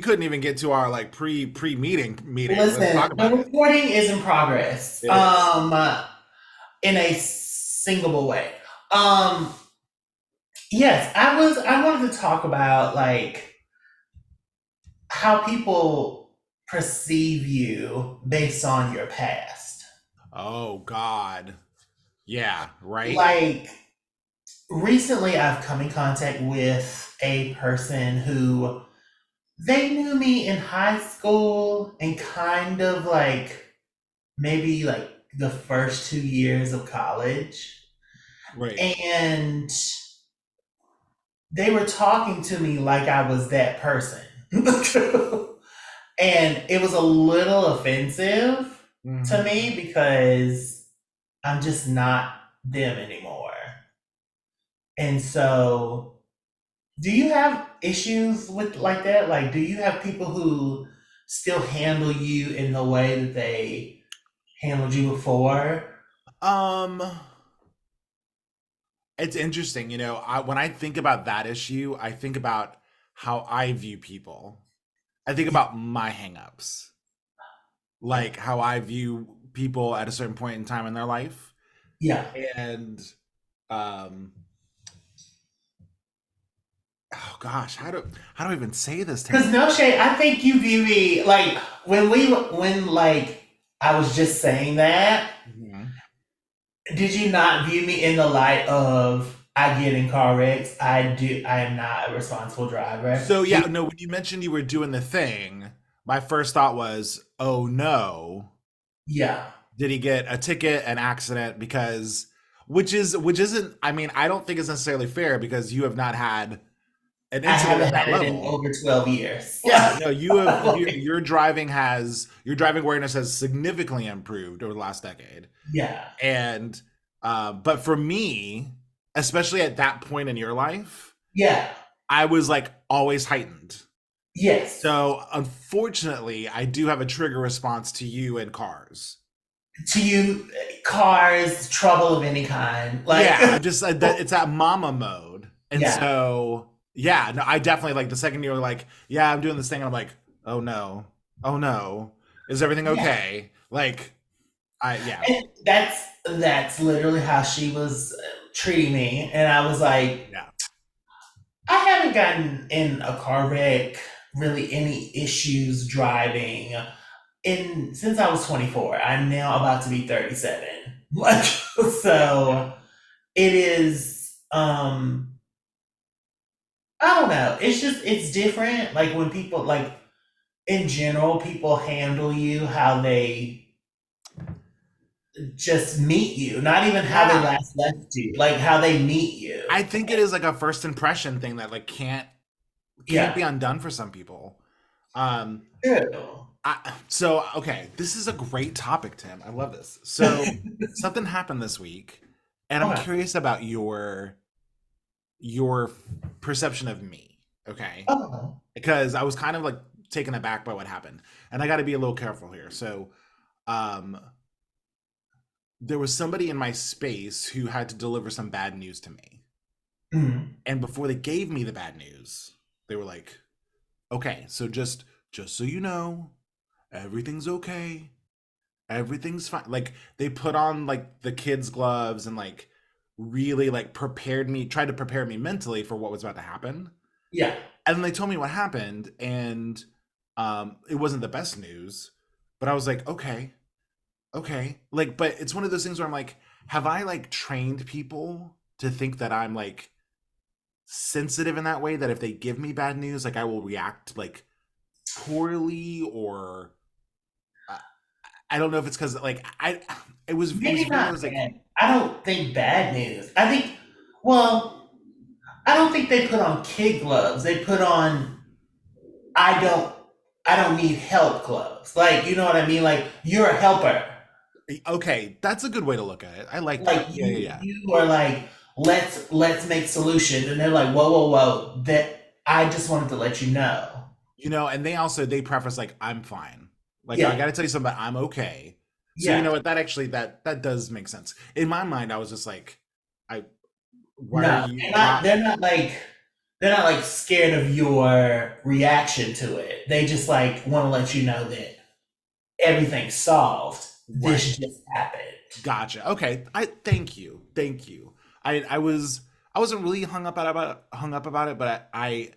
couldn't even get to our like meeting. Let's talk Listen, the about it. recording is in progress. It is. In a singable way. Um, yes, I wanted to talk about like how people perceive you based on your past. Oh God. Yeah, right? Like recently I've come in contact with a person who they knew me in high school and kind of like maybe like the first 2 years of college. Right. And they were talking to me like I was that person. And it was a little offensive to Hmm. me because I'm just not them anymore. And so, do you have issues with like that? Like, do you have people who still handle you in the way that they handled you before? Um, it's interesting, when I think about that issue, I think about how I view people. I think about my hangups, like how I view people at a certain point in time in their life. Yeah. And um oh gosh, how do I even say this, Because Tim? no shade, I think you view me like when like I was just saying that. Mhm. Did you not view me in the light of I get in car wrecks? I am not a responsible driver. So yeah, no, when you mentioned you were doing the thing, my first thought was, "Oh no, Yeah. did he get a ticket, an accident?" Because which isn't, I mean, I don't think it's necessarily fair because you have not had an I incident at haven't that had it in level. over 12 years. Yeah, no, you have Like, your driving awareness has significantly improved over the last decade. yeah. And but for me, especially at that point in your life, Yeah. I was like always heightened. Yes. So unfortunately, I do have a trigger response to you and cars. To you, cars, trouble of any kind. Like, Yeah, I'm just it's that mama mode. And yeah. so yeah, no, I definitely like the second you're like, yeah, I'm doing this thing, and I'm like, oh no, oh no, is everything Yeah. okay? Like, yeah, And that's literally how she was treating me. And I was like, yeah. I haven't gotten in a car wreck, really any issues driving in since I was 24. I'm now about to be 37. Like so it is I don't know. It's just it's different like when people like in general people handle you how they just meet you, not even how they Yeah, last left you, like how they meet you. I think it is like a first impression thing that like can't Yeah. be undone for some people. Um, True. so okay, this is a great topic, Tim. I love this. So something happened this week, and I'm Okay. curious about your perception of me. Okay, Okay. because I was kind of like taken aback by what happened, and I got to be a little careful here. So, um, there was somebody in my space who had to deliver some bad news to me, Mhm. and before they gave me the bad news, they were like, "Okay, so just so you know, everything's okay. Everything's fine." Like they put on like the kids' gloves and like really like tried to prepare me mentally for what was about to happen. Yeah. And then they told me what happened, and it wasn't the best news, but I was like, okay, okay. Like, but it's one of those things where I'm like, have I like trained people to think that I'm like sensitive in that way, that if they give me bad news, like I will react like poorly, or uh, I don't know if it's because like it was Maybe one of not those like, bad. I don't think bad news. I think, well, I don't think they put on kid gloves. They put on I don't I don't need help gloves. Like, you know what I mean? Like you're a helper. okay, that's a good way to look at it. I like Like that. Yeah, yeah, yeah. you are like, let's make solutions. And they're like, whoa, whoa, whoa. That I just wanted to let you know. And they preface like, I'm fine. Like, I Yeah. got to tell you something, I'm okay. So you Yeah. know what? That actually that does make sense. In my mind, I was just like, I why are No. you They're why not they're not like they're not like scared of your reaction to it. They just like want to let you know that everything's solved. Right. This just happened. Gotcha. Okay. I thank you. Thank you. I wasn't really hung up about it, but I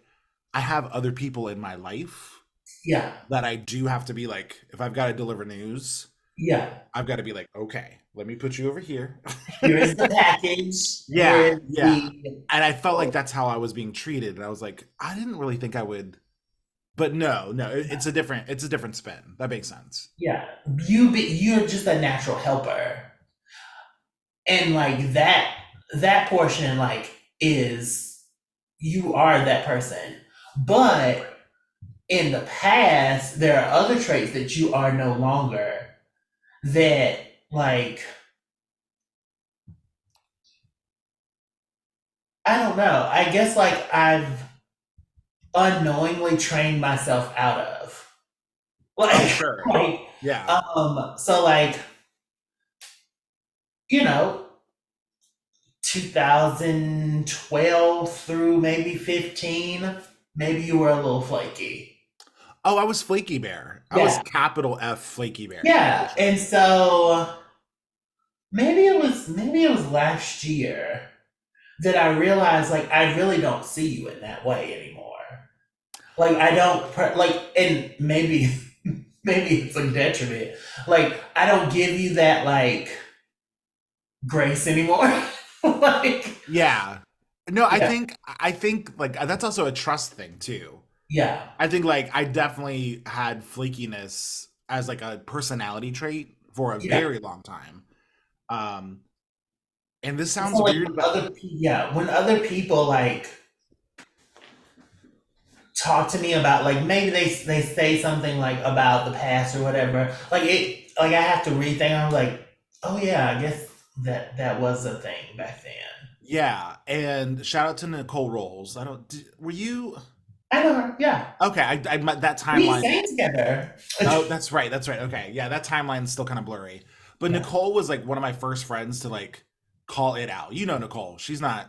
have other people in my life Yeah, that I do have to be like, if I've got to deliver news, yeah. I've got to be like, okay, let me put you over here. Here is the package. Here Yeah, is yeah. the. And I felt like that's how I was being treated, and I was like, I didn't really think I would, but no, no, it's a different spin. That makes sense. Yeah, you're just a natural helper, and like that portion like is you are that person, but Right. in the past there are other traits that you are no longer that like I don't know. I guess like I've unknowingly trained myself out of. Oh, Like sure. like Yeah. so like, you know, 2012 through maybe 15, maybe you were a little flaky. Oh, I was Flaky Bear. I was Yeah. capital F Flaky Bear for Yeah. sure. And so maybe it was last year that I realized like I really don't see you in that way anymore. Like I don't like and maybe it's a detriment. Like I don't give you that like grace anymore. Like Yeah. No, yeah. I think like that's also a trust thing too. Yeah. I think like I definitely had flakiness as like a personality trait for a Yeah. very long time. Um, and this So sounds like weird, but when other people like talk to me about like maybe they say something like about the past or whatever, like I have to rethink. I'm like, oh yeah, I guess that was a thing back then. yeah. And shout out to Nicole Rolls. Were you I know her. Yeah, okay? That we timeline. sang together. Oh, that's right. That's right. Okay. Yeah, that timeline's still kind of blurry. But Yeah, Nicole was like one of my first friends to like call it out. You know Nicole.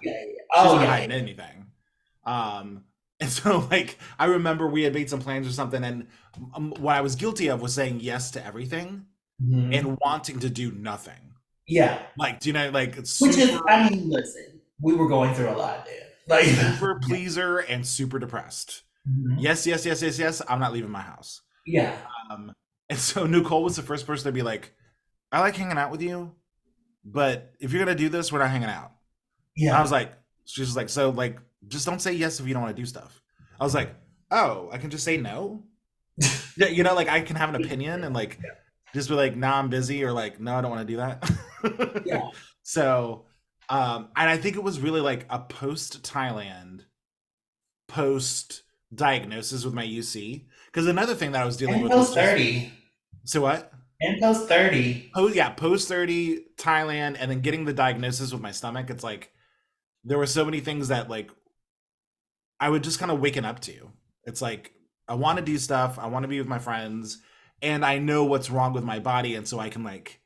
yeah, yeah. She's Oh not yeah, yeah, hiding anything. Um and so like I remember we had made some plans or something, and what I was guilty of was saying yes to everything hmm and wanting to do nothing. yeah. Like, do you know, like it's Which is, super I mean, listen, we were going through a lot then. Like, super yeah, pleaser and super depressed. mhm, Yes, yes, yes, yes, yes. I'm not leaving my house. yeah, Um and so Nicole was the first person to be like, I like hanging out with you, but if you're gonna do this, we're not hanging out. I was yeah, like, she's like, so like, just don't say yes if you don't want to do stuff. I was like, oh, I can just say no. Yeah, you know, like I can have an opinion and like just be like, nah, I'm busy, or like, no, I don't want to do that. yeah. So, and I think it was really like a post Thailand, post diagnosis with my UC. Because another thing that I was dealing And with was post just 30. so what? And post 30. Oh yeah, post 30 Thailand, and then getting the diagnosis with my stomach. It's like there were so many things that like I would just kind of waken up to. It's like I want to do stuff, I want to be with my friends, and I know what's wrong with my body, and so I can like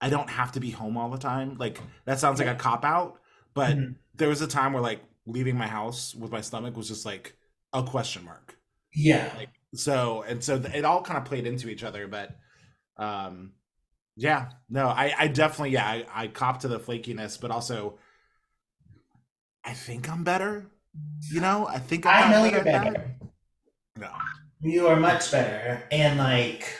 I don't have to be home all the time. Like that sounds like Yeah. a cop out, but Mhm. there was a time where like leaving my house with my stomach was just like a question mark. Yeah. Like so it all kind of played into each other, but um yeah, no, I definitely yeah, I cop to the flakiness, but also I think I'm better. You know, I think I've I gotten know better you're at that. better. No, You are much better. And like,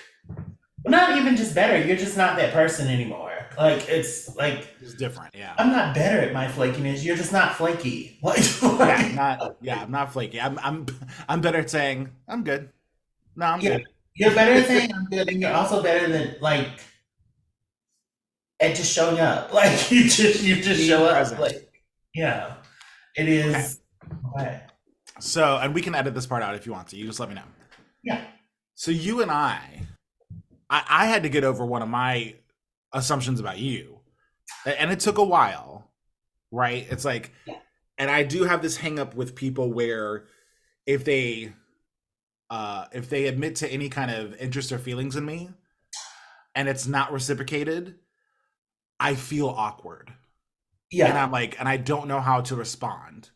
not even just better, you're just not that person anymore. Like, it's like, it's different. Yeah, I'm not better at my flakiness. You're just not flaky. Like, yeah, I'm like not. Yeah, I'm not flaky. I'm better at saying I'm good. No, I'm yeah. good. You're better at saying I'm good, and you're also better than like at just showing up. Like you just Being show up. present. Like, yeah. It Okay, is okay. so and we can edit this part out if you want to. You just let me know. Yeah. So you and I had to get over one of my assumptions about you, and it took a while, right? It's like, Yeah. and I do have this hang up with people where if if they admit to any kind of interest or feelings in me and it's not reciprocated, I feel awkward. And Yeah. I'm like, and I don't know how to respond.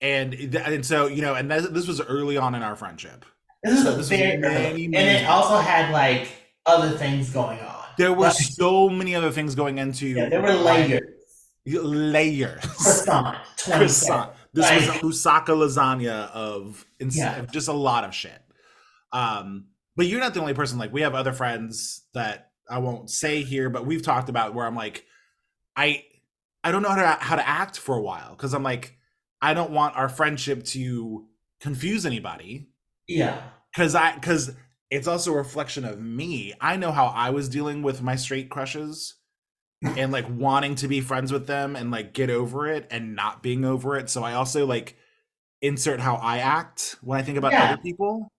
and so and this was early on in our friendship. This So is this was very early, many and many it years also ago. had like other things going on. There were Like, so many other things going yeah, into there were why layers. layers. Croissant, 27. Croissant. This was a Like, moussaka lasagna yeah, of just a lot of shit. Um, but you're not the only person. Like we have other friends that I won't say here, but we've talked about where I'm like, I I don't know how to act for a while because I'm like, I don't want our friendship to confuse anybody yeah, because it's also a reflection of me. I know how I was dealing with my straight crushes and like wanting to be friends with them and like get over it and not being over it. So I also like insert how I act when I think about other yeah. people.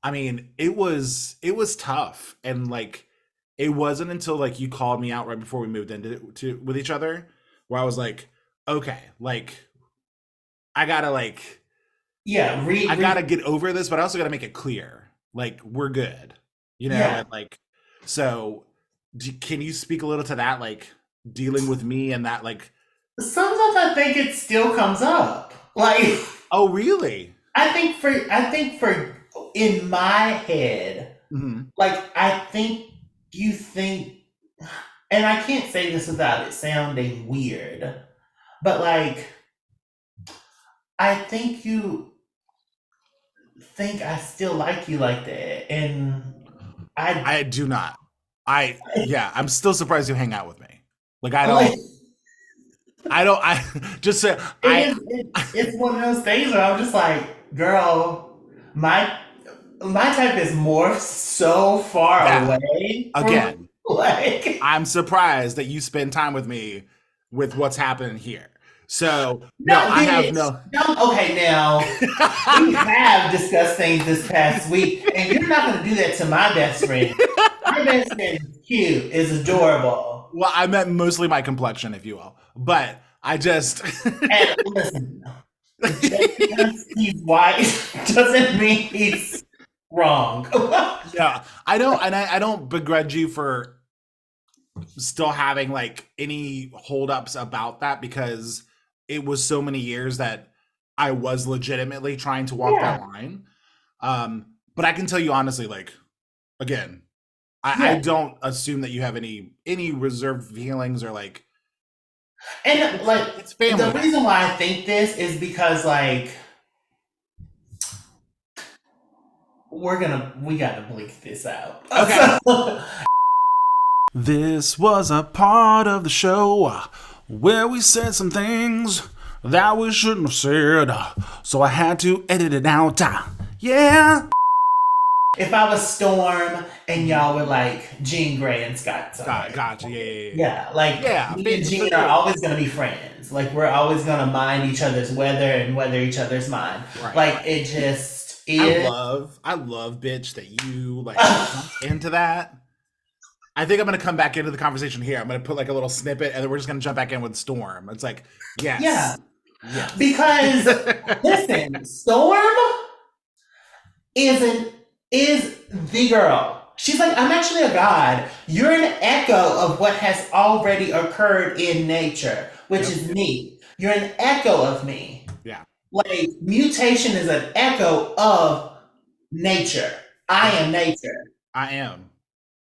I mean, it was tough and like it wasn't until like you called me out right before we moved into with each other where I was like, okay, like I gotta like Yeah, I gotta get over this, but I also gotta make it clear like we're good, yeah. and like so. Can you speak a little to that, like dealing with me and that, like, Sometimes I think it still comes up. Like, oh, really? I think for in my head, Hmm. like I think you think, and I can't say this without it sounding weird, but like I think you think I still like you like that, and I I do not. Yeah, I'm still surprised you hang out with me. Like, like I don't, I just say, it's one of those things where I'm just like, girl, my my type is more so far yeah, away from again, like I'm surprised that you spend time with me with what's happening here. So, no, no I have bitch. no. No, okay, now we have discussed things this past week, and you're not gonna do that to my best friend. My best friend is cute, is adorable. Well, I meant mostly my complexion, if you will. But I just. And listen, just because he's white doesn't mean he's wrong. Yeah, I don't, and I don't begrudge you for still having like any holdups about that because it was so many years that I was legitimately trying to walk that Yeah, line. But I can tell you honestly, like again, I yeah. don't assume that you have any reserved feelings or like And like it's the family now. reason why I think this is because like we gotta bleep this out. Okay. So, This was a part of the show where we said some things that we shouldn't have said, so I had to edit it out. Yeah. if I was Storm and y'all were like Jean Grey and Scott Summers. Gotcha. Yeah. Yeah, like Yeah, me and for Jean are sure. always gonna be friends. Like we're always gonna mind each other's weather and weather each other's mind. Right. Like it just is. I love, bitch, that you like jumped into that. I think I'm gonna come back into the conversation here. I'm gonna put like a little snippet, and then we're just gonna jump back in with Storm. It's like, Yeah, yes, yes. because listen, Storm isn't is the girl. She's like, I'm actually a god. You're an echo of what has already occurred in nature, which Yep. is me. You're an echo of me. Yeah. Like mutation is an echo of nature. I Yep. am nature. I am.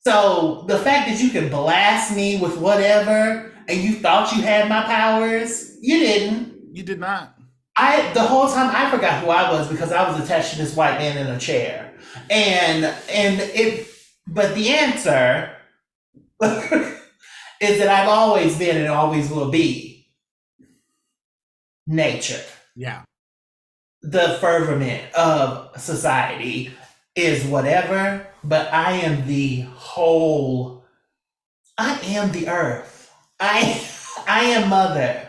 So the fact that you can blast me with whatever and you thought you had my powers, you didn't. You did not. I the whole time I forgot who I was because I was attached to this white man in a chair. And it but the answer is that I've always been and always will be nature. Yeah. The fervent of society is whatever, but I am the whole I am the earth. I am mother.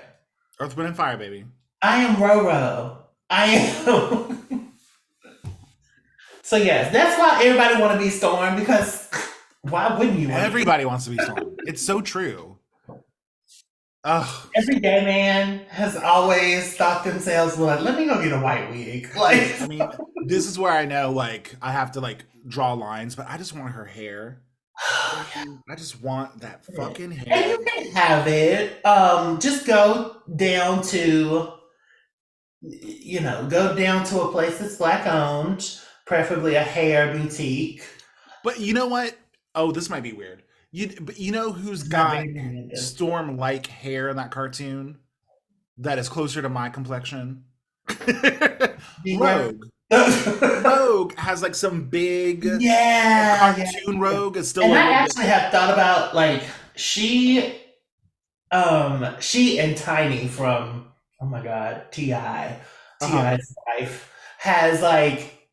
Earth, Wind, and Fire, baby. I am Roro. I am So yes, that's why everybody want to be Storm because why wouldn't you want to be? Everybody wants to be Storm. It's so true. Oh, Every gay man has always thought themselves, well, let me go get a white wig. Like, I mean, this is where I know like I have to like draw lines, but I just want her hair. I just want that fucking and hair. you can have it. Just go down to go down to a place that's black owned, preferably a hair boutique. But you know what? Oh, this might be weird. But you know who's It's not got very demanding. storm-like hair in that cartoon that is closer to my complexion? Bigger. Rogue. Rogue has like some big Yeah, yeah, cartoon. yeah. Rogue is still And a I little bit. actually have thought about like she and Tiny from, oh my god, Uh huh. Ti's wife has like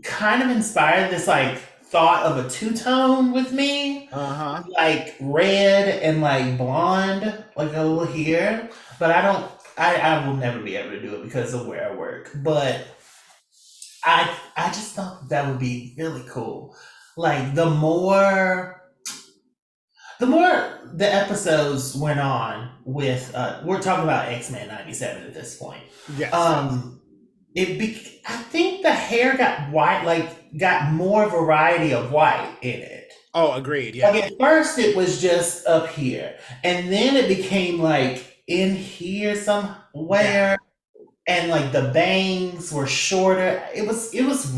kind of inspired this like thought of a two-tone with me, Uh huh. like red and like blonde, like a little here. But I don't I will never be able to do it because of where I work. But I just thought that would be really cool. Like the more the episodes went on with we're talking about X-Men 97 at this point. Yes. Yes. Um I think the hair got white, like got more variety of white in it. Oh, agreed. Like Yeah. at first it was just up here, and then it became like in here Yeah. somewhere, and like the bangs were shorter. It was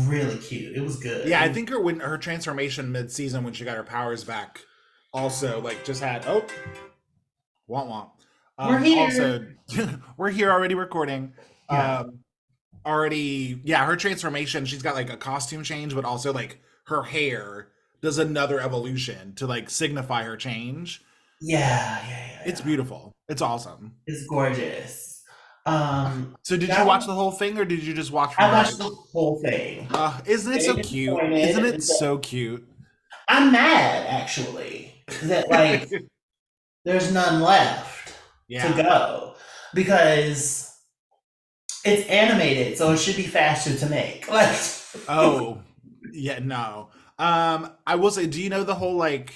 really cute. It was good. Yeah. I think her transformation mid-season when she got her powers back also like just had womp womp. We're here. Also, we're here already recording. Yeah. Um, already, yeah, her transformation. She's got like a costume change, but also like her hair does another evolution to like signify her change. Yeah, yeah, yeah, It's yeah. beautiful. It's awesome. It's gorgeous. Um, So, did you that watch was, the whole thing, or did you just watch from I like? watched the whole thing. Isn't it so Very cute? Isn't disappointed. it so cute? I'm mad actually that like there's none left to Yeah. go because it's animated, so it should be faster to make. Like, Oh, yeah. No. I will say, do you know the whole like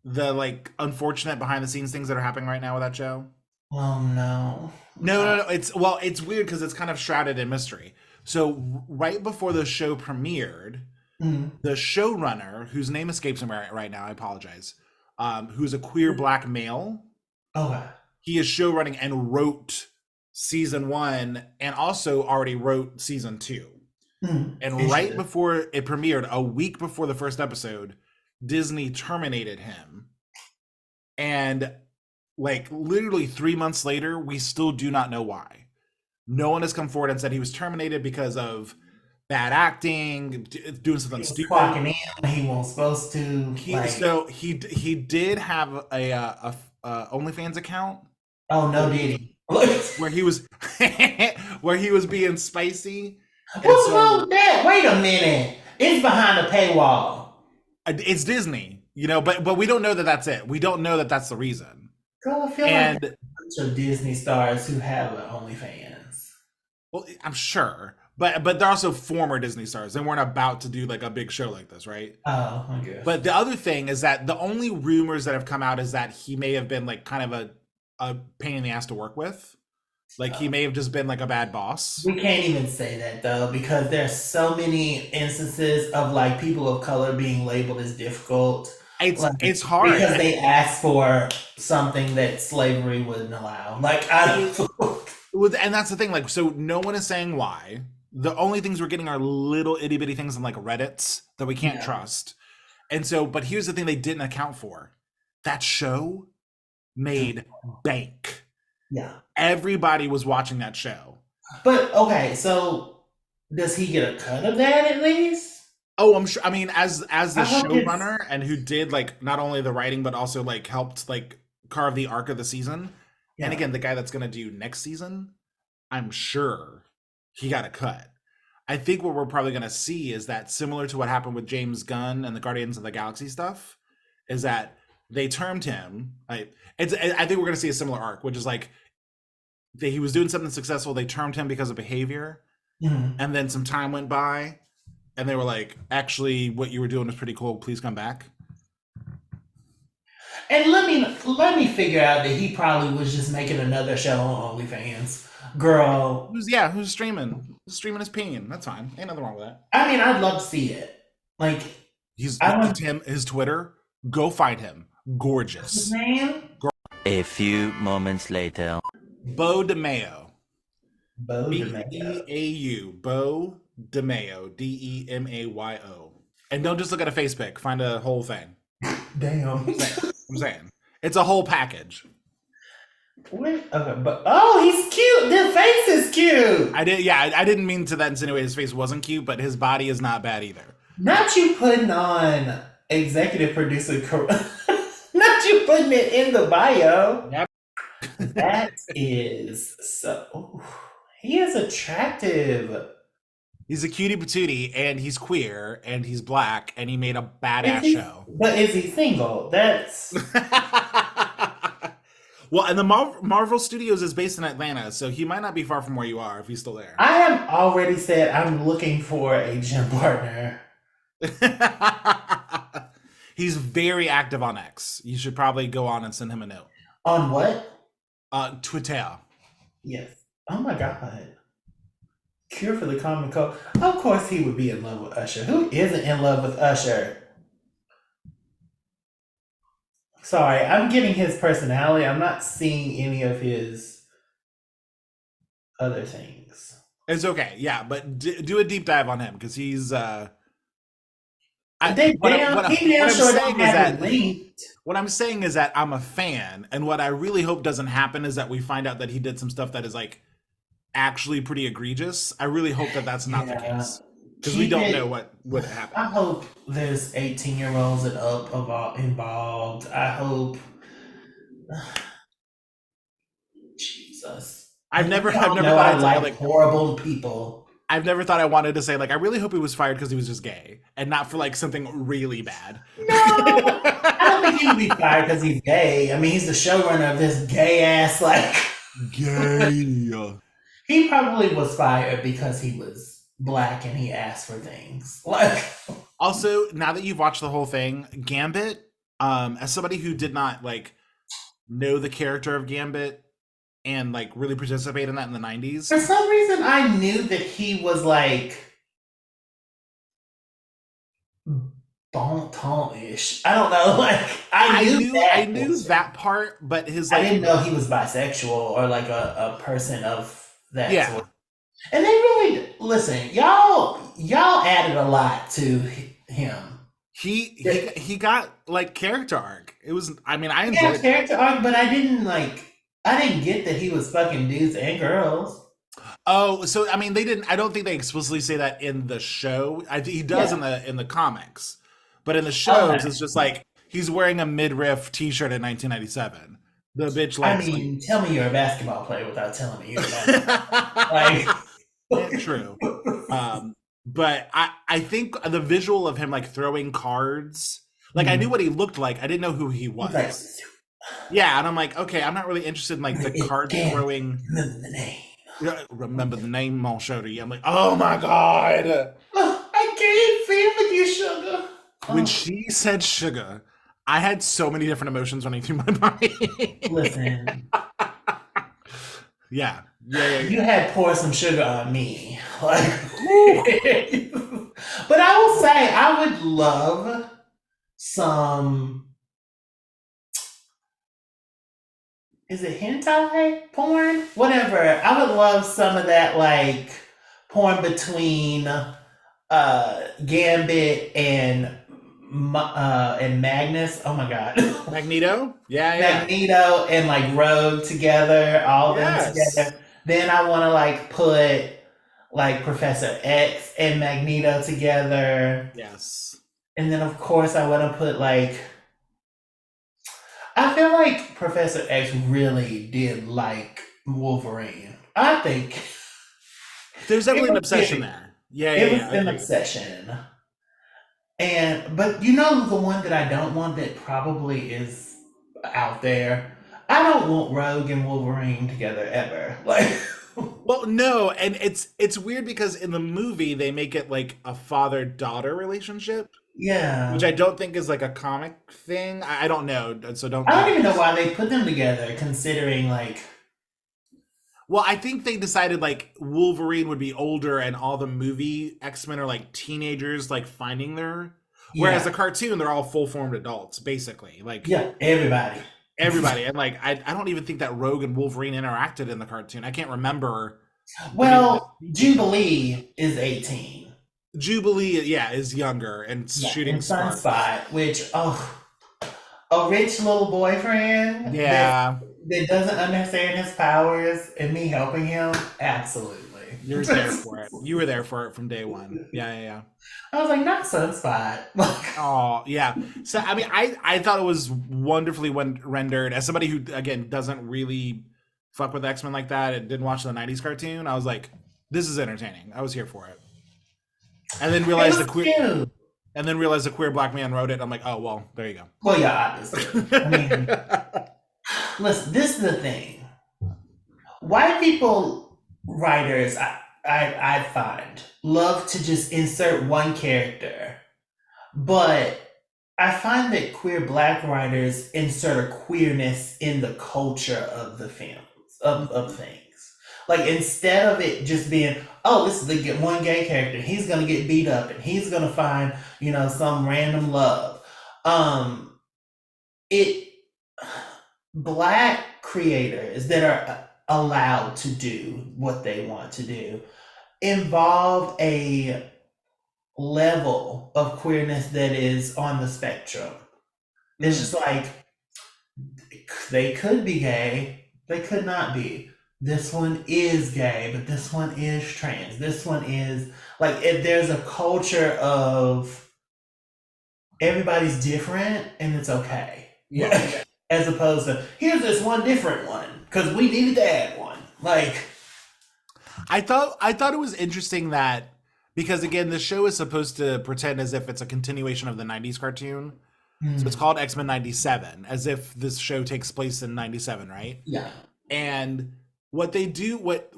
the like unfortunate behind the scenes things that are happening right now with that show? oh no. No, no, no. It's weird because it's kind of shrouded in mystery. So right before the show premiered, Mm. the showrunner, whose name escapes me right now, I apologize, who's a queer black male, Okay. he is showrunning and wrote season one and also already wrote season two. Mm. And right Interesting. before it premiered, a week before the first episode, Disney terminated him. And like literally 3 months later, we still do not know why. No one has come forward and said he was terminated because of bad acting, doing something He was stupid. clocking in. He wasn't supposed to. He Like, so he did have a OnlyFans account oh where no, he did was he? What's where he was where he was being spicy, and wrong so with that? Wait a minute. It's behind a paywall. it's Disney, but we don't know that that's it. We don't know that that's the reason. Girl, I feel like And there's a bunch of Disney stars who have an OnlyFans. well, I'm sure, but they're also former Disney stars. They weren't about to do like a big show like this, right? Oh, I guess. But the other thing is that the only rumors that have come out is that he may have been like kind of a pain in the ass to work with. Like he Oh. may have just been like a bad boss. We can't even say that though, because there's so many instances of like people of color being labeled as difficult, It's like it's hard. because they asked for something that slavery wouldn't allow. Like I And that's the thing. Like, so no one is saying why. The only things we're getting are little itty bitty things on like Reddit's that we can't yeah, trust. And so, but here's the thing they didn't account for. That show made bank. yeah. Everybody was watching that show. But okay, so does he get a cut of that at least? Oh, I'm sure. I mean, as the I hope it's showrunner and who did like not only the writing but also like helped like carve the arc of the season. And yeah. again, the guy that's gonna do next season, I'm sure he got a cut. I think what we're probably gonna see is that similar to what happened with James Gunn and the Guardians of the Galaxy stuff, is that they termed him. I think we're gonna see a similar arc, which is like he was doing something successful. They termed him because of behavior, Mhm. and then some time went by, and they were like, "Actually, what you were doing was pretty cool. Please come back." And let me figure out that he probably was just making another show on OnlyFans. Girl, Who's streaming? Who's streaming his pain. That's fine. Ain't nothing wrong with that. I mean, I'd love to see it. Like, He's I want Tim his Twitter. Go find him. what's his Gorgeous. name? A few moments later. Bo DeMeo. Bo DeMayo. Beau, Bo DeMayo, Demayo. And don't just look at a face pic. Find a whole thing. Damn. I'm saying. I'm saying. It's a whole package. Wait, okay, but oh, he's cute. The face is cute. I didn't mean to that insinuate his face wasn't cute, but his body is not bad either. Not you putting on executive producer. Not you putting it in the bio. Yep. That is so. Ooh, he is attractive. He's a cutie patootie, and he's queer, and he's black, and he made a badass show. But is he single? That's well, and the Marvel Studios is based in Atlanta, so he might not be far from where you are if he's still there. I have already said I'm looking for a gym partner. He's very active on X. You should probably go on and send him a note. On what? Twitter. Yes. Oh my god. Cure for the Common Cold. Of course he would be in love with Usher. Who isn't in love with Usher? Sorry, I'm getting his personality. I'm not seeing any of his other things. It's okay, yeah, but do a deep dive on him because he's. What I'm saying is that I'm a fan, and what I really hope doesn't happen is that we find out that he did some stuff that is like actually pretty egregious. I really hope that that's not the case because we don't know what would happen. I hope there's 18-year-olds and up involved. I hope. Jesus. I've never thought I like horrible people. I've never thought I wanted to say like I really hope he was fired because he was just gay and not for like something really bad. No, I don't think he would be fired because he's gay. I mean, he's the showrunner of this gay ass like gay. He probably was fired because he was black and he asked for things. Like also, now that you've watched the whole thing, Gambit, as somebody who did not like know the character of Gambit and like really participate in that in the 90s. For some reason I knew that he was like bon ton-ish. I don't know. Like I knew that part, but his I didn't know he was bisexual or like a person of that sort. And they really listen, y'all added a lot to him. He got like character arc. It was I enjoyed character arc, but I didn't get that he was fucking dudes and girls. Oh, so they didn't. I don't think they explicitly say that in the show. He does in the comics, but in the shows, it's just like he's wearing a midriff T-shirt in 1997. The bitch likes. Tell me you're a basketball player without telling me you're a basketball. True. But I think the visual of him like throwing cards, like I knew what he looked like. I didn't know who he was. Yeah, and I'm like, okay, I'm not really interested in like the card throwing. Remember the name. Remember the name, I'll show to you. I'm like, oh my god. I can't feel with you, Sugar. When she said sugar, I had so many different emotions running through my body. Listen. Yeah. You had poured some sugar on me. Like, but I will say, I would love some. Is it hentai porn? Whatever. I would love some of that, like porn between Gambit and Magnus. Oh my god, Magneto. Yeah. Magneto and like Rogue together, all them together. Then I want to like put like Professor X and Magneto together. Yes. And then of course I want to put like. I feel like Professor X really did like Wolverine. I think there's definitely an obsession there. It was an obsession. But you know the one that I don't want that probably is out there? I don't want Rogue and Wolverine together ever. Like well, no, and it's weird because in the movie they make it like a father-daughter relationship. Yeah. Which I don't think is like a comic thing. I don't know. So I don't even know why they put them together, considering like. Well, I think they decided like Wolverine would be older and all the movie X-Men are like teenagers like finding their. Whereas the cartoon, they're all full-formed adults, basically. Like everybody. And like I don't even think that Rogue and Wolverine interacted in the cartoon. I can't remember Well, Jubilee is 18. Jubilee, yeah, is younger and Yeah, shooting and sparks. Sunspot, which a rich little boyfriend Yeah, that doesn't understand his powers and me helping him, absolutely. you're there for it. You were there for it from day one. Yeah, yeah, yeah. I was like, not Sunspot. Oh, yeah. So I mean, I thought it was wonderfully rendered. As somebody who again doesn't really fuck with X Men like that and didn't watch the '90s cartoon, I was like, this is entertaining. I was here for it. And then It realized was cute. a queer black man wrote it. I'm like, oh well, there you Well, yeah, obviously. I mean, go. listen, this is the thing. White people writers, I find, love to just insert one character, but I find that queer black writers insert a queerness in the culture of the films of things. Like instead of it just being, oh, this is the one gay character, he's gonna get beat up and he's gonna find, some random love. Um, it black creators that are allowed to do what they want to do involve a level of queerness that is on the spectrum. It's Mm. just like they could be gay, they could not be. This one is gay, but this one is trans. This one is like if there's a culture of everybody's different and it's okay. Yeah. As opposed to here's this one different one because we needed to add one. Like, I thought it was interesting that because again, the show is supposed to pretend as if it's a continuation of the '90s cartoon. So it's mm, called X Men '97, as if this show takes place in '97, right? yeah, And what they do, what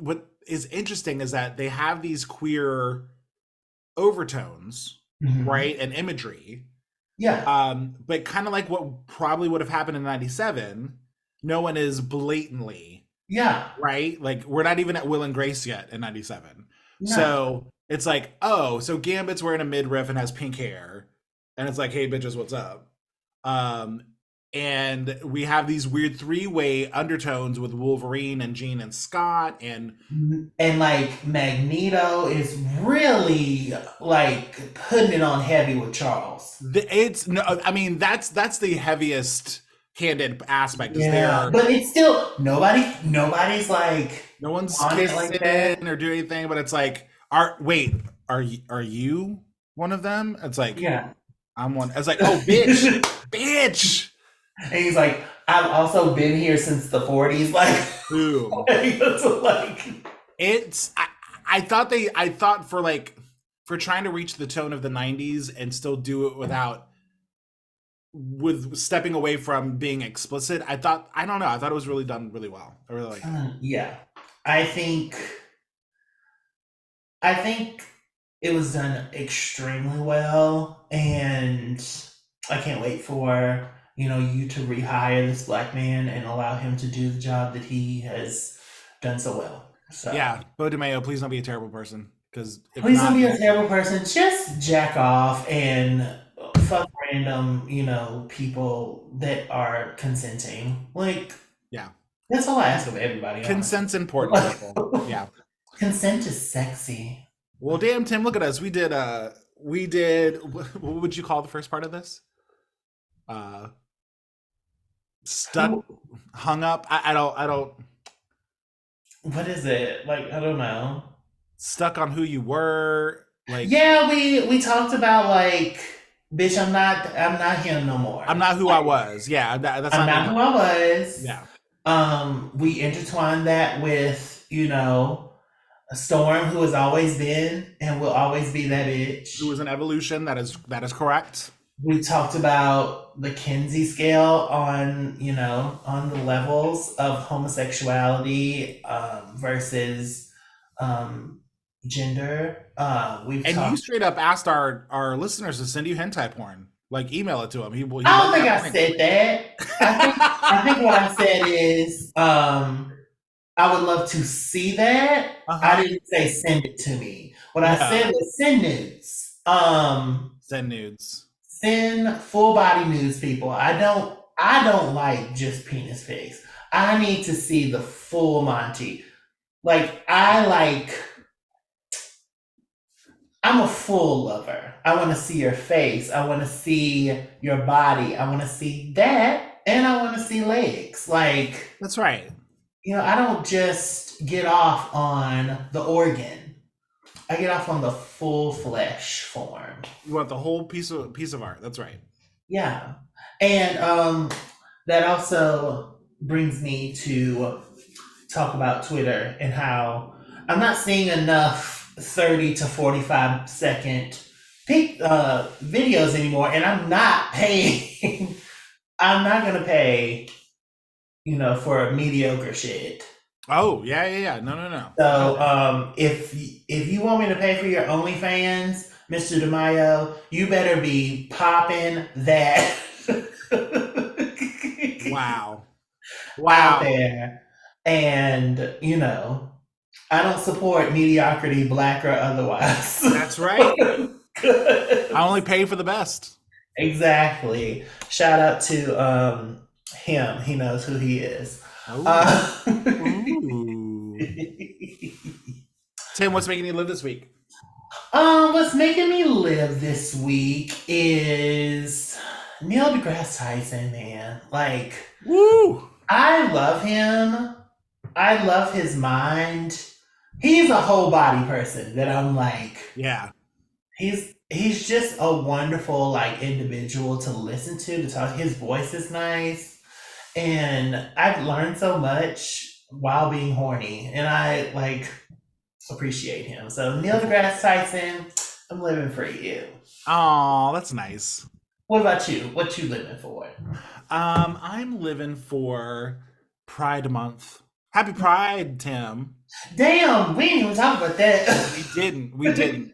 is interesting is that they have these queer overtones, hmm right, and imagery. yeah, But kind of like what probably would have happened in '97, no one is blatantly yeah, right. Like we're not even at Will and Grace yet in '97, no, so it's like, oh, so Gambit's wearing a midriff and has pink hair, and it's like, hey, bitches, what's up? Um, and we have these weird three-way undertones with Wolverine and Jean and Scott, and and like Magneto is really like putting it on heavy with Charles. it's no, I mean that's the heaviest handed aspect is Yeah, there. but it's still nobody's like No one's on it like that. kissing or doing anything, but it's like, are you one of them? It's like Yeah. I'm one. It's like, oh, bitch, bitch. And he's like, I've also been here since the 40s. Like, Boom. it's like, It's I thought for trying to reach the tone of the '90s and still do it with stepping away from being explicit. I don't know. I thought it was really done really well. I really liked it. yeah. I think, I think it was done extremely well, and I can't wait for you to rehire this black man and allow him to do the job that he has done so well. So Yeah, Bo DeMayo, please don't be a terrible person because if please don't not, be a terrible person. Just jack off and fuck random, people that are consenting. Like yeah, that's all I ask of everybody, honestly. consent's important, people. Yeah. Consent is sexy. Well, damn, Tim, look at us. We did. What would you call the first part of this? Uh, stuck, Who? hung up. I don't. What is it? Like I don't know. Stuck on who you were. Like Yeah, we talked about like, bitch, I'm not him no more. I'm not who I Like was. Yeah, that's I'm not me not no who more. I was. Yeah, We intertwined that with a Storm who has always been and will always be that it bitch. was an evolution. That is correct. We talked about the Kinsey scale on the levels of homosexuality versus um, gender. We've And you talked. straight up asked our listeners to send you hentai porn. Like email it to him. He I don't loves think that I porn. said that. I think what I said is I would love to see that. Uh I huh. didn't say send it to me. What I No, said was send nudes. send nudes. Send full body nudes, people. I don't like just penis pics. I need to see the full Monty. Like I'm a full lover. I want to see your face. I want to see your body. I want to see that, and I want to see legs. Like, That's right. I don't just get off on the organ. I get off on the full flesh form. You want the whole piece of art. That's right. Yeah. And that also brings me to talk about Twitter and how I'm not seeing enough 30 to 45-second videos anymore. And I'm not paying, I'm not going to pay, for mediocre shit. Oh, yeah. No. So if you want me to pay for your OnlyFans, Mr. DeMaio, you better be popping that Wow. out Wow. there. And I don't support mediocrity, black or otherwise. That's right. I only pay for the best. Exactly. Shout out to him. He knows who he is. Oh. Ooh. Tim, what's making you live this week? What's making me live this week is Neil deGrasse Tyson, man. Like, Woo! I love him. I love his mind. He's a whole body person that I'm like, Yeah. he's just a wonderful like individual to listen to talk. His voice is nice. And I've learned so much while being horny. And I like appreciate him. So Neil deGrasse Tyson, I'm living for you. Oh, that's nice. What about you? What you living for? I'm living for Pride Month. Happy Pride, Tim. Damn, we didn't even talk about We that. didn't. We didn't.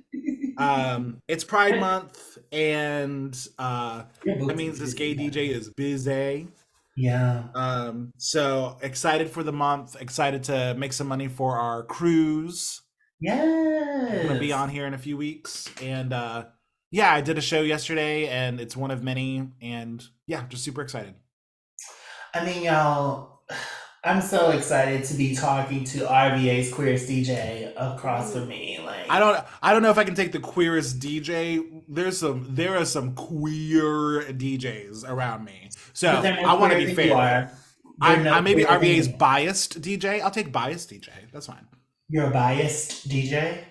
It's Pride Month, and Your that boots means is this busy, gay man. DJ is busy. Yeah. So excited for the month. Excited to make some money for our cruise. We're gonna be Yes. on here in a few weeks, and yeah, I did a show yesterday, and it's one of many, and yeah, just super excited. I mean, y'all, I'm so excited to be talking to RVA's queerest DJ across from me. Like, I don't know if I can take the queerest DJ. There are some queer DJs around me, but so they're I no want to queer be than you fair. are. They're no I maybe queer than RVA's you. biased DJ. I'll take biased DJ. That's fine. You're a biased DJ.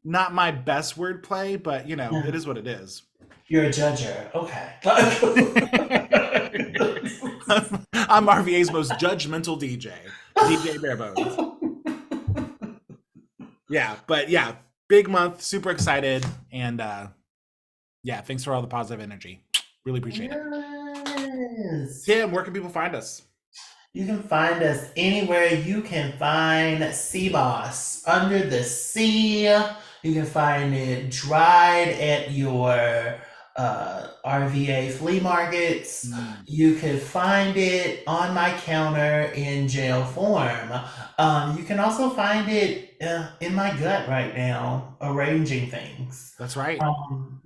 Not my best wordplay, but you know, it Yeah. is what it is. You're a judger. Okay. I'm RVA's most judgmental DJ, DJ Barebones. Yeah, but yeah, big month, super excited, and yeah, thanks for all the positive energy. Really appreciate it. Yes. Tim, where can people find us? You can find us anywhere you can find sea moss. Under the sea. You can find it dried at your RVA flea markets. Mm, You can find it on my counter in jail form. You can also find it in my gut right now, arranging things. that's right.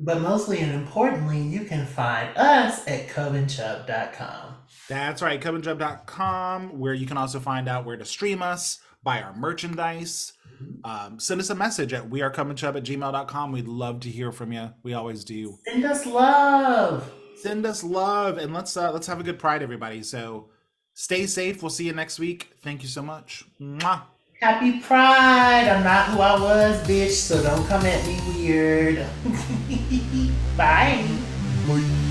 But mostly and importantly, you can find us at covenchub.com. That's right. CovenJub.com, where you can also find out where to stream us, buy our merchandise. Send us a message at wearecovenchub@gmail.com. We'd love to hear from you. We always do. Send us love. Send us love, and let's have a good Pride, everybody. So stay safe. We'll see you next week. Thank you so much. Mwah. Happy Pride. I'm not who I was, bitch, so don't come at me weird. Bye. Bye.